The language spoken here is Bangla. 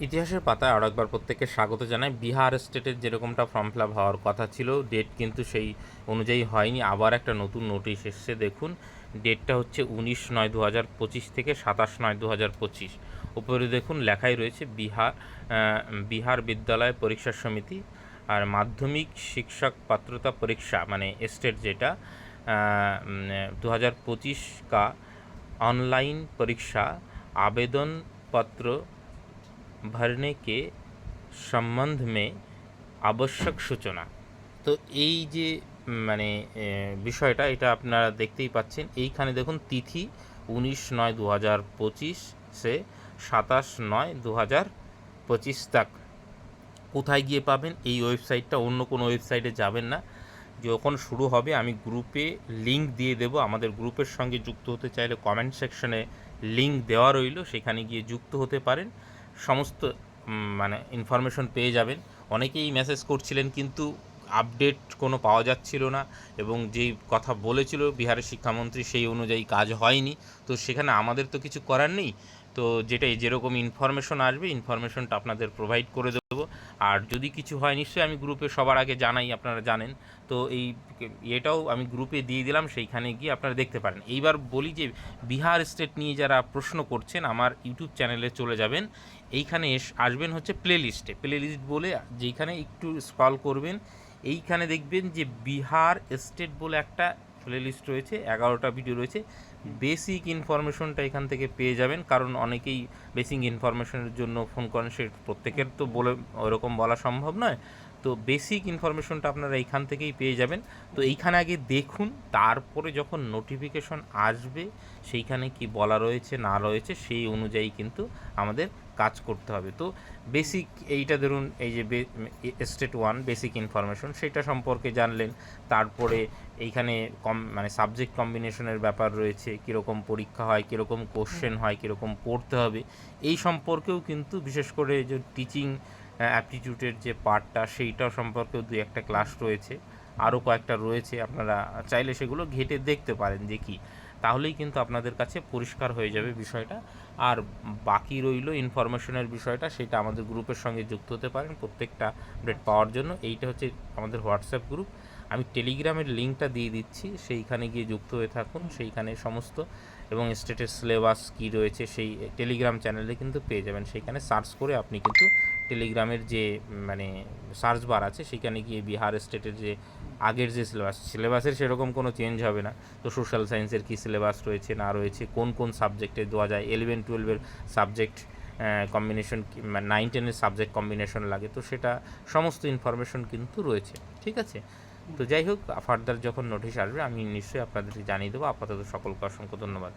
ইতিহাসের পাতায় আরও একবার প্রত্যেককে স্বাগত জানাই। বিহার স্টেটের যেরকমটা ফর্ম ফিল আপ হওয়ার কথা ছিল, ডেট কিন্তু সেই অনুযায়ী হয়নি। আবার একটা নতুন নোটিশ এসছে, দেখুন ডেটটা হচ্ছে 19/9/2025 থেকে 27/9/2025। উপরে দেখুন লেখাই রয়েছে বিহার বিদ্যালয় পরীক্ষা সমিতি আর মাধ্যমিক শিক্ষক পাত্রতা পরীক্ষা মানে স্টেট যেটা 2025 का ऑनलाइन परीक्षा आवेदन पत्र भरने के संबंध में আবশ্যক সূচনা। তো এই যে মানে বিষয়টা এটা আপনারা দেখতেই পাচ্ছেন। এইখানে দেখুন তিথি 19/9/2025 সে 27/9/2025 तक। কোথায় গিয়ে পাবেন এই ওয়েবসাইটটা? অন্য কোনো ওয়েবসাইটে যাবেন না। যখন শুরু হবে আমি গ্রুপে লিঙ্ক দিয়ে দেব। আমাদের গ্রুপের সঙ্গে যুক্ত হতে চাইলে কমেন্ট সেকশনে লিঙ্ক দেওয়া রইল, সেখানে গিয়ে যুক্ত হতে পারেন। সমস্ত মানে ইনফরমেশন পেয়ে যাবেন। অনেকেই মেসেজ করছিলেন কিন্তু আপডেট কোনো পাওয়া যাচ্ছিল না, এবং যেই কথা বলেছিল বিহারের শিক্ষামন্ত্রী সেই অনুযায়ী কাজ হয়নি। তো সেখানে আমাদের তো কিছু করার নেই। তো যেটাই যেরকম ইনফরমেশন আসবে ইনফরমেশনটা আপনাদের প্রোভাইড করে দেবো। আর যদি কিছু হয় নিশ্চয়ই আমি গ্রুপে সবার আগে জানাই, আপনারা জানেন। তো এই এটাও আমি গ্রুপে দিয়ে দিলাম, সেইখানে গিয়ে আপনারা দেখতে পারেন। এইবার বলি যে বিহার স্টেট নিয়ে যারা প্রশ্ন করছেন আমার ইউটিউব চ্যানেলে চলে যাবেন। এইখানে আসবেন হচ্ছে প্লেলিস্টে। প্লেলিস্ট বলে যেইখানে একটু স্ক্রল করবেন, এইখানে দেখবেন যে বিহার স্টেট বলে একটা প্লেলিস্ট রয়েছে, 11টা ভিডিও রয়েছে। বেসিক ইনফরমেশনটা এখান থেকে পেয়ে যাবেন, কারণ অনেকেই বেসিক ইনফরমেশনের জন্য ফোন করেন, সে প্রত্যেকের তো বলে ওরকম বলা সম্ভব নয়। তো বেসিক ইনফরমেশনটা আপনারা এইখান থেকেই পেয়ে যাবেন। তো এইখানে আগে দেখুন, তারপরে যখন নোটিফিকেশন আসবে সেইখানে কি বলা রয়েছে না রয়েছে সেই অনুযায়ী কিন্তু আমাদের কাজ করতে হবে। তো বেসিক এইটা ধরুন, এই যে স্টেট 1 বেসিক ইনফরমেশন সেটা সম্পর্কে জানলেন। তারপরে এইখানে মানে সাবজেক্ট কম্বিনেশনের ব্যাপার রয়েছে, কীরকম পরীক্ষা হয়, কীরকম কোশ্চেন হয়, কীরকম পড়তে হবে, এই সম্পর্কেও কিন্তু বিশেষ করে যে টিচিং অ্যাপটিটিউডের যে পার্টটা সেইটাও সম্পর্কেও 2-1টা ক্লাস রয়েছে। আরও কয়েকটা রয়েছে, আপনারা চাইলে সেগুলো ঘেঁটে দেখতে পারেন যে কী, তাহলেই কিন্তু আপনাদের কাছে পরিষ্কার হয়ে যাবে বিষয়টা। আর বাকি রইল ইনফরমেশনের বিষয়টা, সেটা আমাদের গ্রুপের সঙ্গে যুক্ত হতে পারেন প্রত্যেকটা আপডেট পাওয়ার জন্য। এইটা হচ্ছে আমাদের হোয়াটসঅ্যাপ গ্রুপ। আমি টেলিগ্রামের লিঙ্কটা দিয়ে দিচ্ছি, সেইখানে গিয়ে যুক্ত হয়ে থাকুন। সেইখানে সমস্ত এবং স্টেটের সিলেবাস কী রয়েছে সেই টেলিগ্রাম চ্যানেলে কিন্তু পেয়ে যাবেন। সেইখানে সার্চ করে আপনি কিন্তু টেলিগ্রামের যে মানে সার্চ বার আছে সেখানে গিয়ে বিহার স্টেটের যে আগের যে সিলেবাসের সেরকম কোনো চেঞ্জ হবে না। তো সোশ্যাল সায়েন্সের কী সিলেবাস রয়েছে না রয়েছে, কোন কোন সাবজেক্টে দেওয়া যায়, 11-12-এর সাবজেক্ট কম্বিনেশন, 9-10-এর সাবজেক্ট কম্বিনেশন লাগে, তো সেটা সমস্ত ইনফরমেশন কিন্তু রয়েছে। ঠিক আছে? তো যাই হোক, ফার্দার যখন নোটিশ আসবে আমি নিশ্চয়ই আপনাদেরকে জানিয়ে দেবো। আপাতত সকলকে অসংখ্য ধন্যবাদ।